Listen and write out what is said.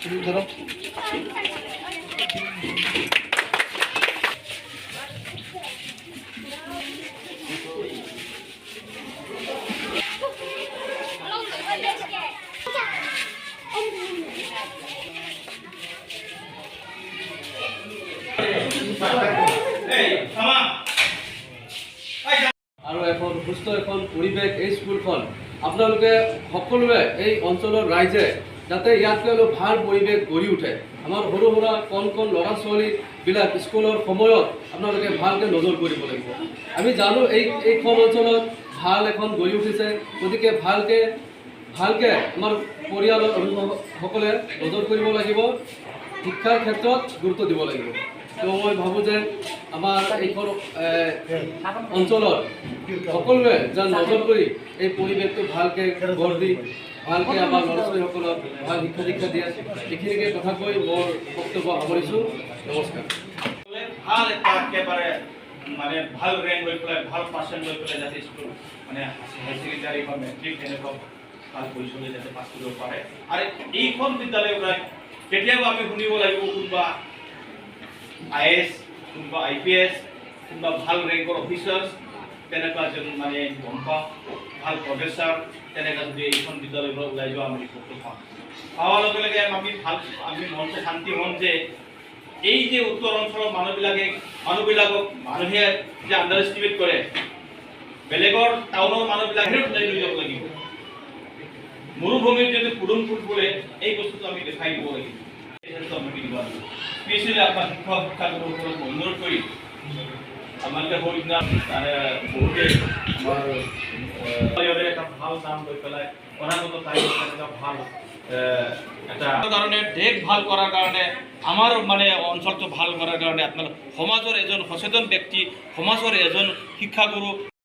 ধৰো আৰু এখন সুস্থ এখন পৰিৱেশ এই স্কুলখন আপোনালোকে সকলোৱে এই অঞ্চলৰ ৰাইজে যাতে ইয়াতকৈ অলপ ভাল পৰিৱেশ গঢ়ি উঠে। আমাৰ সৰু সুৰা কণ কণ ল'ৰা ছোৱালীবিলাক স্কুলৰ সময়ত আপোনালোকে ভালকৈ নজৰ কৰিব লাগিব। আমি জানো এইখন অঞ্চলত ভাল এখন গঢ়ি উঠিছে, গতিকে ভালকৈ আমাৰ পৰিয়ালৰ অভিভাৱকসকলে নজৰ কৰিব লাগিব, শিক্ষাৰ ক্ষেত্ৰত গুৰুত্ব দিব লাগিব। তো মই ভাবোঁ যে আমাৰ এইখন অঞ্চলত সকলোৱে যেন নজৰ কৰি এই পৰিৱেশটো ভালকৈ গঢ় দি ভালকৈ আমাৰ ল'ৰা ছোৱালীসকলক ভাল শিক্ষা দীক্ষা দিয়ে। এইখিনিকে কথা কৈ মোৰ বক্তব্য সামৰিছোঁ। নমস্কাৰ। ভাল এটা একেবাৰে মানে ভাল ৰেংক লৈ পেলাই ভাল পাৰ্চেণ্ট লৈ পেলাই যাতে স্কুল মানে হায়াৰ ছেকেণ্ডাৰী বা মেট্ৰিক এনেকুৱা ভাল পজিশ্যনলৈ যাতে পাছ কৰিব পাৰে। আৰু এইখন বিদ্যালয়ৰ পৰাই কেতিয়াবা আমি শুনিব লাগিব কোনোবা IAS, কোনোবা IPS, কোনোবা ভাল ৰেংকৰ অফিচাৰ্ছ, তেনেকুৱা এজন মানে গম পাওঁ ভাল প্ৰফেচাৰ, তেনেকুৱা যদি এইখন বিদ্যালয়ৰ পৰা ওলাই যোৱা আমি ৰিপৰ্টটো পাওঁ। পাৱাৰ লগে লগে আমি মনটো শান্তি হ'ম যে এই যে উত্তৰ অঞ্চলৰ মানুহে যে আণ্ডাৰ এষ্টিমেট কৰে, বেলেগৰ টাউনৰ মানুহবিলাকে লৈ যাব লাগিব। মৰুভূমিত যদি পুৰুণ ফুল ফুলে এই বস্তুটো আমি দেখাই দিব লাগিব। স্পেচিয়েলি আপোনাৰ শিক্ষাগুৰুৰ ওপৰত অনুৰোধ কৰি আপোনালোকে সৌদিনা বহুতে আমাৰ এটা ভাল কাম লৈ পেলাই অনাগত টাইমত ভাল এটা কাৰণে দেশ ভাল কৰাৰ কাৰণে আমাৰ মানে অঞ্চলটো ভাল কৰাৰ কাৰণে আপোনালোক সমাজৰ এজন সচেতন ব্যক্তি, সমাজৰ এজন শিক্ষাগুৰু